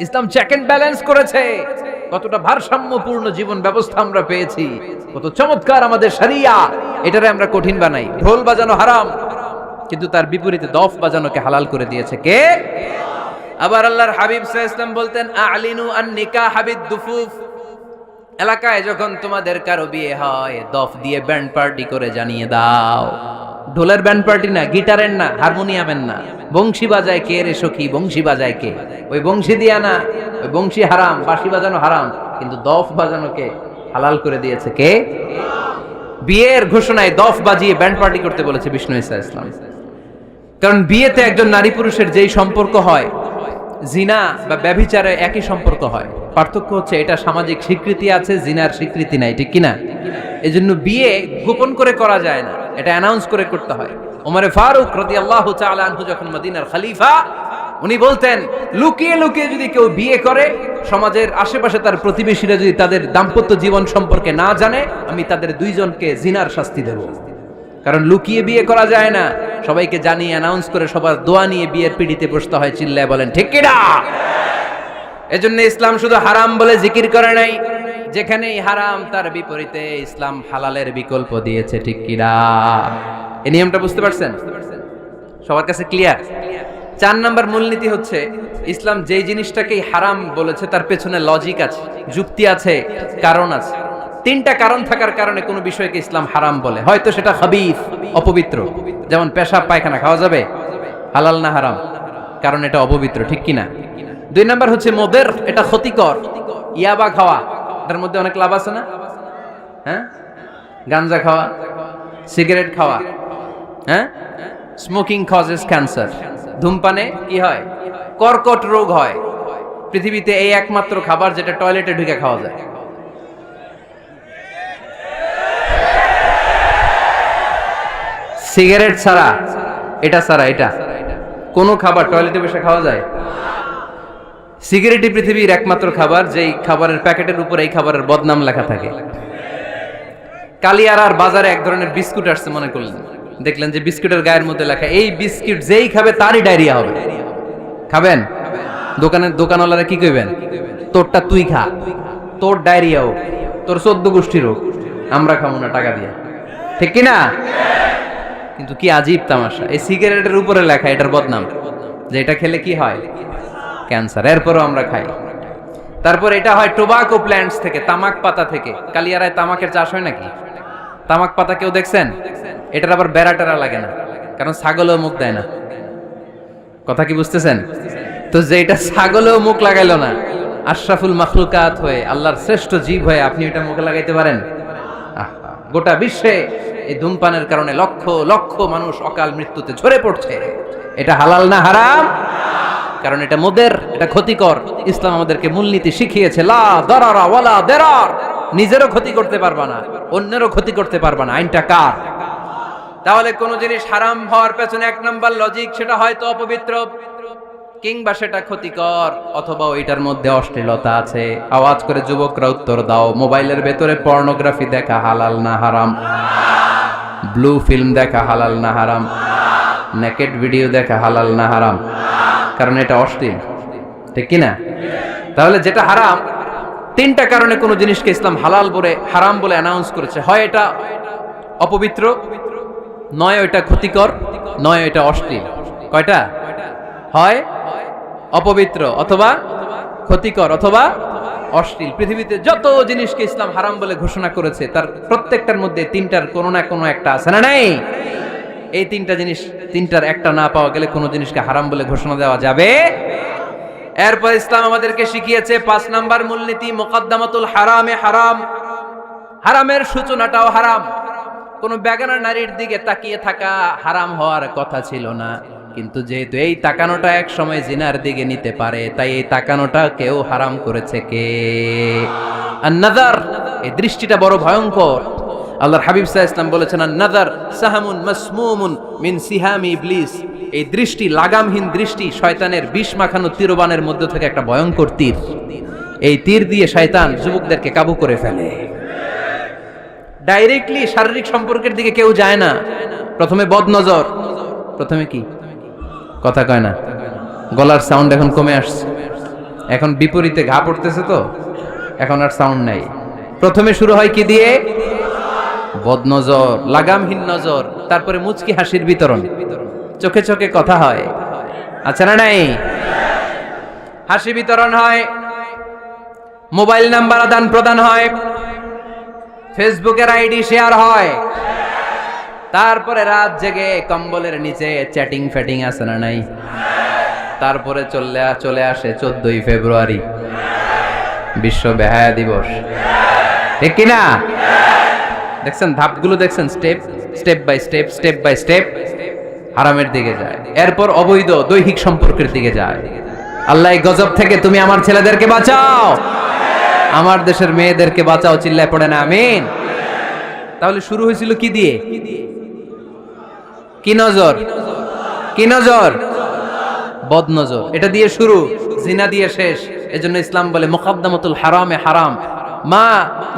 ইসলাম চেক এন্ড ব্যালেন্স করেছে। কতটা ভারসাম্যপূর্ণ জীবন ব্যবস্থা আমরা পেয়েছি, কত চমৎকার আমাদের শরিয়া। এটারে আমরা কঠিন বানাই। ঢোল বাজানো হারাম, কিন্তু তার বিপরীতে দফ বাজানোকে হালাল করে দিয়েছে কে? আবার আল্লাহর হাবিব সাল্লাল্লাহু আলাইহি ওয়াসাল্লাম বলতেন আ'লিনু আন নিকাহ বিদ-দুফুফ, এলাকায় যখন তোমাদের কারো বিয়ে হয় দফ দিয়ে ব্যান্ড পার্টি করে জানিয়ে দাও। ঢোলের ব্যান্ড পার্টি না, গিটারের না, হারমোনিয়ামের না, বংশী বাজায় কে রে সখী, বংশী বাজায় কে? ওই বংশী দিয়া না, ওই বংশী হারাম, বাঁশি বাজানো হারাম, কিন্তু দফ বাজানোকে হালাল করে দিয়েছে কে? বিয়ের ঘোষণায় দফ বাজিয়ে ব্যান্ড পার্টি করতে বলেছে বিষ্ণু ঈসা ইসলাম। কারণ বিয়েতে একজন নারী পুরুষের যেই সম্পর্ক হয়, জিনা বা ব্যভিচারে একই সম্পর্ক হয়। পার্থক্য হচ্ছে এটা সামাজিক স্বীকৃতি আছে, জিনার স্বীকৃতি নাই, ঠিক কিনা? এজন্য বিয়ে গোপন করে করা যায় না, এটা অ্যানাউন্স করে করতে হয়। ওমর ফারুক রাদিয়াল্লাহু তাআলা আনহু যখন মদিনার খলিফা, উনি বলতেন লুকিয়ে লুকিয়ে যদি কেউ বিয়ে করে, সমাজের আশেপাশে তার প্রতিবেশীরা যদি তাদের দাম্পত্য জীবন সম্পর্কে না জানে, আমি তাদের দুইজনকে জিনার শাস্তি দেব। কারণ লুকিয়ে বিয়ে করা যায় না, সবাইকে জানিয়ে অ্যানাউন্স করে সবার দোয়া নিয়ে বিয়ের পিড়িতে বসতে হয়। চিল্লায় বলেন ঠিক কিনা? এজন্য ইসলাম শুধু হারাম বলে জিকির করে নাই, যেখানেই হারাম তার বিপরীতে ইসলাম হালালের বিকল্প দিয়েছে, ঠিক কিনা? এই নিয়মটা বুঝতে পারছেন? সবার কাছে ক্লিয়ার? 4 নম্বর মূলনীতি হচ্ছে ইসলাম যেই জিনিসটাকেই হারাম বলেছে তার পেছনে লজিক আছে, যুক্তি আছে, কারণ আছে। 3টা কারণ থাকার কারণে কোনো বিষয়কে ইসলাম হারাম বলে। হয়তো সেটা খাবিস, অপবিত্র, যেমন পেশাব পায়খানা খাওয়া যাবে, হালাল না হারাম? কারণ এটা অপবিত্র, ঠিক কিনা? 2 নম্বর হচ্ছে মোদের, এটা ক্ষতিকর। ইয়াবা খাওয়া, এটার মধ্যে অনেক লাভ আছে না? হ্যাঁ, গাঞ্জা খাওয়া, সিগারেট খাওয়া, হ্যাঁ, স্মোকিং কজেস ক্যান্সার। ধূমপানে কি হয়? কর্কট রোগ হয়। পৃথিবীতে এই একমাত্র খাবার যেটা টয়লেটে ঢুকে খাওয়া যায়। সিগারেট ছাড়া, এটা ছাড়া, এটা কোন খাবার টয়লেটে বসে খাওয়া যায়? সিগারেটই পৃথিবীর একমাত্র খাবার যেই খাবারের প্যাকেটের উপর এই খাবারের বদনাম লেখা থাকে। কালিয়ারার বাজারে এক ধরনের বিস্কুট আসছে, মনে করলেন, দেখলেন যে বিস্কুটের গায়ের মধ্যে লেখা এই বিস্কুট যেই খাবে তারই ডায়রিয়া হবে। খাবেন? দোকানওয়ালারা কি কইবেন? তোরটা তুই খা, তোর ডায়রিয়া হোক, তোর 14 গোষ্ঠীর হোক, আমরা খাবো না টাকা দিয়ে, ঠিক কিনা? কিন্তু কি আজীব তামাশা, এই সিগারেটের উপরে লেখা এটার বদনাম, যে এটা খেলে কি হয়? ক্যান্সার। এরপরও আমরা খাই। তারপর এটা হয় টোবাকো প্ল্যান্টস থেকে, তামাক পাতা থেকে। কালিয়ারায় তামাকের চাষ হয় নাকি? তামাক পাতা কেউ দেখছেন? এটার আবার বেড়া টেরা লাগে না, কারণ ছাগলেও মুখ দেয় না। কথা কি বুঝতেছেন? তো যেটা ছাগলেও মুখ লাগাইলো না, আশরাফুল মাখলুকাত হয়ে, আল্লাহর শ্রেষ্ঠ জীব হয়ে আপনি এটা মুখে লাগাইতে পারেন? গোটা বিশ্বে এই ধূমপানের কারণে লক্ষ লক্ষ মানুষ অকাল মৃত্যুতে ঝরে পড়ছে। এটা হালাল না হারাম? কারণ এটা মোদের, এটা ক্ষতিকর। ইসলাম আমাদেরকে মূলনীতি শিখিয়েছে, লা দারারা ওয়ালা দিরার। নিজেরও ক্ষতি করতে পারবা না, অন্যেরও ক্ষতি করতে পারবা না। আইনটা কার? তাহলে কোন জিনিস হারাম হওয়ার পেছনে 1 নাম্বার লজিক, সেটা হয়তো অপবিত্র, কিংবা সেটা ক্ষতিকর, অথবা ওইটার মধ্যে অশ্লীলতা আছে। আওয়াজ করে যুবকরা উত্তর দাও, মোবাইলের ভেতরে পর্নোগ্রাফি দেখা হালাল না হারাম? ব্লু ফিল্ম দেখা হালাল না হারাম? নেকেড ভিডিও দেখা হালাল না হারাম? কারণ এটা অশ্লীল, ঠিক কিনা? তাহলে যেটা হারাম, 3টা কারণে কোন জিনিসকে ইসলাম হালাল বলে, হারাম বলে অ্যানাউন্স করেছে। হয় এটা অপবিত্র, নয় এটা ক্ষতিকর, নয় এটা অশ্লীল। কয়টা? হয় অপবিত্র, অথবা ক্ষতিকর, অথবা অশ্লীল। পৃথিবীতে যত জিনিসকে ইসলাম হারাম বলে ঘোষণা করেছে তার প্রত্যেকটার মধ্যে তিনটার কোনো না কোনো একটা আছে না নাই? এই তিনটা জিনিস, তিনটার একটা না পাওয়া গেলে কোনো জিনিসকে হারাম বলে ঘোষণা দেওয়া যাবে। এরপর ইসলাম আমাদেরকে শিখিয়েছে 5 নাম্বার মূলনীতি, মুকদ্দামাতুল হারামে হারাম। হারামের সূচনাটাও হারাম। কোন বেগানা নারীর দিকে তাকিয়ে থাকা হারাম হওয়ার কথা ছিল না, কিন্তু যেহেতু এই তাকানোটা এক সময় জিনার দিকে নিতে পারে, তাই এই তাকানোটা কেউ হারাম করেছে কে? আন-নাযার, এই দৃষ্টিটা বড় ভয়ঙ্কর। আল্লাহর হাবিব সাল্লাল্লাহু আলাইহি ওয়াসাল্লাম বলেছেন, আন-নাযার সাহামুন মাসমুমুন মিন সিহামি ইবলিস। এই দৃষ্টি, লাগামহীন দৃষ্টি, শয়তানের বিষ মাখানো তীরবানের মধ্যে থেকে একটা ভয়ঙ্কর তীর। এই তীর দিয়ে শয়তান যুবকদেরকে কাবু করে ফেলে। ডাইরেক্টলি শারীরিক সম্পর্কের দিকে কেউ যায় না, প্রথমে বদনজর, প্রথমে কি কথা কয় না, গলার সাউন্ড এখন কমে আসছে, এখন বিপরীতে ঘা পড়তেছে, তো এখন আর সাউন্ড নাই। প্রথমে শুরু হয় কি দিয়ে? বদনজর, লাগামহীন নজর। তারপরে মুচকি হাসির বিতরণ, চোখে চোখে কথা হয়, আচ্ছা না নাই? হাসি বিতরণ হয়, মোবাইল নাম্বার আদান প্রদান হয়, ফেসবুকের আইডি শেয়ার হয়, তারপরে রাত জেগে কম্বলের নিচে চ্যাটিং ফ্যাটিং আছে না নাই? তারপরে চলে আসে 14ই ফেব্রুয়ারি, বিশ্ব বেহায়া দিবস, ঠিক কিনা? দেখছেন ধাপগুলো, দেখছেন স্টেপ বাই স্টেপ হারামের দিকে যায়। এরপর অবৈধ দৈহিক সম্পর্কের দিকে যায়। আল্লাহ এই গজব থেকে তুমি আমার ছেলেদেরকে বাঁচাও, আমার দেশের মেয়েদেরকে বাঁচাও, চিল্লায় পড়ে না আমিন। তাহলে শুরু হয়েছিল কি দিয়ে? কি নজর? কি নজর? বদনজর। এটা দিয়ে শুরু, জিনা দিয়ে শেষ। এজন্য ইসলাম বলে মুকদ্দামাতুল হারামে হারাম, মা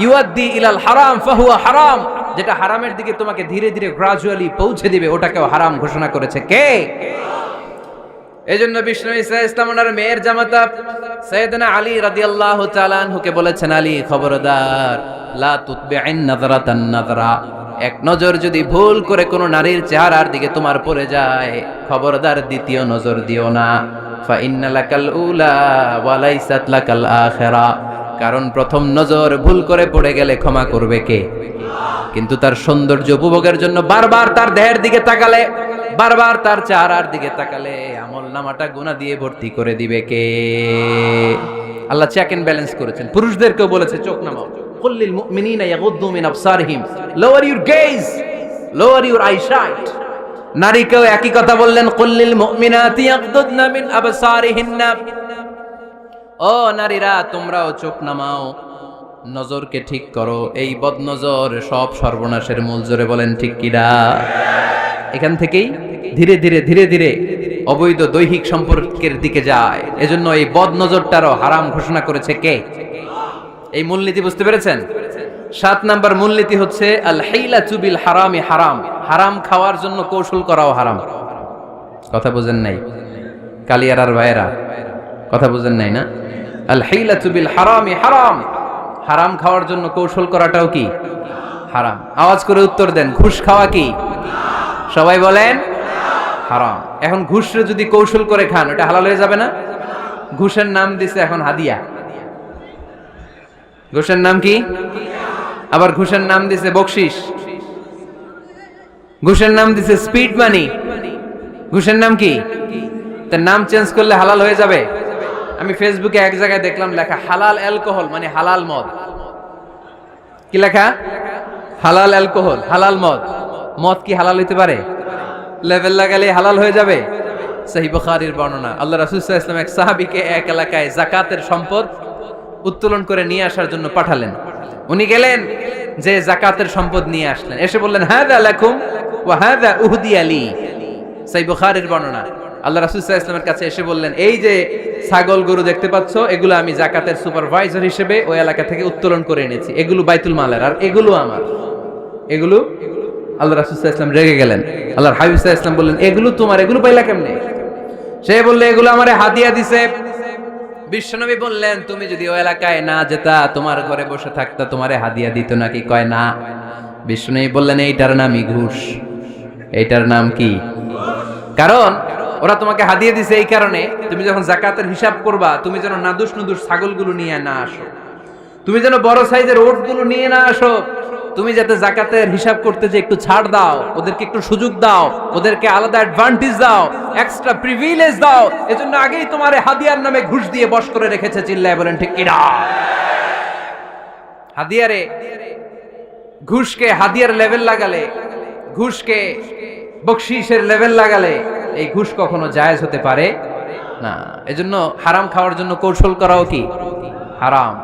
ইউআদ্দি ইলাল হারাম ফাহুয়া হারাম। যেটা হারামের দিকে তোমাকে ধীরে ধীরে গ্রাজুয়ালি পৌঁছে দিবে, ওটাকেও হারাম ঘোষণা করেছে কে? এজন্য বিষ্ণু ঈসা ইসলাম ওনার মেয়ের জামাতা সাইয়েদনা আলী রাদিয়াল্লাহু তাআলা আনহুকে বলেছেন, আলী খবরদার, লা তুতবি'ন নাযরাতান নাযরা। এক নজর যদি ভুল করে কোনো নারীর চেহারার দিকে তোমার পড়ে যায়, খবরদার দ্বিতীয় নজর দিও না। ফা ইন্না লাকাল উলা ওয়া লাইসাত লাকাল আখিরা। কারণ প্রথম নজর ভুল করে পড়ে গেলে ক্ষমা করবে কে? কিন্তু তার সৌন্দর্য উপভোগের জন্য বারবার তার দেহের দিকে তাকালে, বারবার তার চেহারার দিকে তাকালে আমল নামাটা গুনাহ দিয়ে ভর্তি করে দিবে কে? আল্লাহ চেক এন্ড ব্যালেন্স করেছেন। পুরুষদেরকেও বলেছে চোখ নামাও, কুল্লিল মুমিনিনা ইয়াগুদ্দু মিন আবসারিহিম, lower your gaze, lower your eyesight. নারীকেও একই কথা বললেন, কুল্লিল মুমিনাতি ইয়াগুদ্দুনা মিন আবসারিহিন্না। ও নারীরা, তোমরাও চোখ নামাও, নজরকে ঠিক করো। এই বদনজর সব সর্বনাশের মূল। জোরে বলেন ঠিক কিনা? এখান থেকেই ধীরে ধীরে অবৈধ দৈহিক সম্পর্কের দিকে যায়। এজন্য এই বদনজরটারও হারাম ঘোষণা করেছে কে? এই মূলনীতি বুঝতে পেরেছেন? 7 নাম্বার মূলনীতি হচ্ছে আল হিলাতু বিল হারামি হারাম। হারাম খাওয়ার জন্য কৌশল করাও হারাম। কথা বুঝেন নাই? কালিয়ারার ভাইয়েরা কথা বুঝেন নাই না? আল হিলাতু বিল হারামি হারাম। হারাম খাওয়ার জন্য কৌশল করাটাও কি হারাম? আওয়াজ করে উত্তর দেন, ঘুষ খাওয়া কি? সবাই বলেন হারাম। এখন ঘুষরে যদি কৌশল করে খান, ওটা হালাল হয়ে যাবে না? ঘুষের নাম দিছে এখন হাদিয়া। ঘুষের নাম কি? আবার ঘুষের নাম দিছে বকশিস, ঘুষের নাম দিছে স্পিড মানি। ঘুষের নাম কি? তার নাম চেঞ্জ করলে হালাল হয়ে যাবে? আমি ফেসবুকে এক জায়গায় দেখলাম লেখা হালাল অ্যালকোহল, মানে হালাল মদ। কি লেখা? হালাল অ্যালকোহল, হালাল মদ। মদ কি হালাল হইতে পারে? লেভেল লাগালে হালাল হয়ে যাবে? সহিহ বুখারীর বর্ণনা, আল্লাহ রাসূল সাল্লাল্লাহু আলাইহি ওয়াসাল্লাম এক সাহাবীকে এক এলাকায় যাকাতের সম্পদ উত্তোলন করে নিয়ে আসার জন্য পাঠালেন। উনি গেলেন, যে যাকাতের সম্পদ নিয়ে আসলেন, এসে বললেন, হাযা লাকুম ওয়া হাযা উহদিয়া লি। সহিহ বুখারীর বর্ণনা, আল্লাহ রাসূল সাল্লাল্লাহু আলাইহি ওয়াসাল্লামের কাছে এসে বললেন, এই যে ছাগল গরু দেখতে পাচ্ছ, এগুলো আমি যাকাতের সুপারভাইজার হিসেবে ওই এলাকা থেকে উত্তোলন করে এনেছি, এগুলো বাইতুল মালের, আর এগুলো আমার। এগুলো আল্লাহ রাসূল সাল্লাল্লাহু আলাইহি ওয়াসাল্লাম রেগে গেলেন। আল্লাহর হাবিব সাল্লাল্লাহু আলাইহি ওয়াসাল্লাম বললেন, এগুলো তোমার, এগুলো পাইলা কেমনে? সে বললে, এগুলো আমারে হাদিয়া দিছে। বিশ্বনবী বললেন, তুমি যদি ওই এলাকায় না যেতা, তোমার ঘরে বসে থাকতা, তোমারে হাদিয়া দিত নাকি? কয় না। বিশ্বনবী বললেন, এইটার নামই ঘুষ। এইটার নাম কি? কারণ ওরা তোমাকে হাদিয়া দিছে এই কারণে, তুমি যখন যাকাতের হিসাব করবা, তুমি যেন নাদুস নুদুস ছাগলগুলো নিয়ে না আসো। তুমি যেন বড় সাইজের ওটগুলো নিয়ে না আসো, তুমি যাতে যাকাতের হিসাব করতে যে একটু ছাড় দাও, ওদেরকে একটু সুযোগ দাও, ওদেরকে আলাদা অ্যাডভান্টেজ দাও, এক্সট্রা প্রিভিলেজ দাও, এজন্য আগেই তোমারে হাদিয়ার নামে ঘুষ দিয়ে বশ করে রেখেছে। চিল্লায় বলেন ঠিক কিনা? হাদিয়ারে ঘুষকে হাদিয়ার লেভেল লাগালে, ঘুষকে বকশিসের লেভেল লাগালে এই ঘুষ কখনো জায়েজ হতে পারে না। এজন্য হারাম খাওয়ার জন্য কৌশল করাও কি হারাম।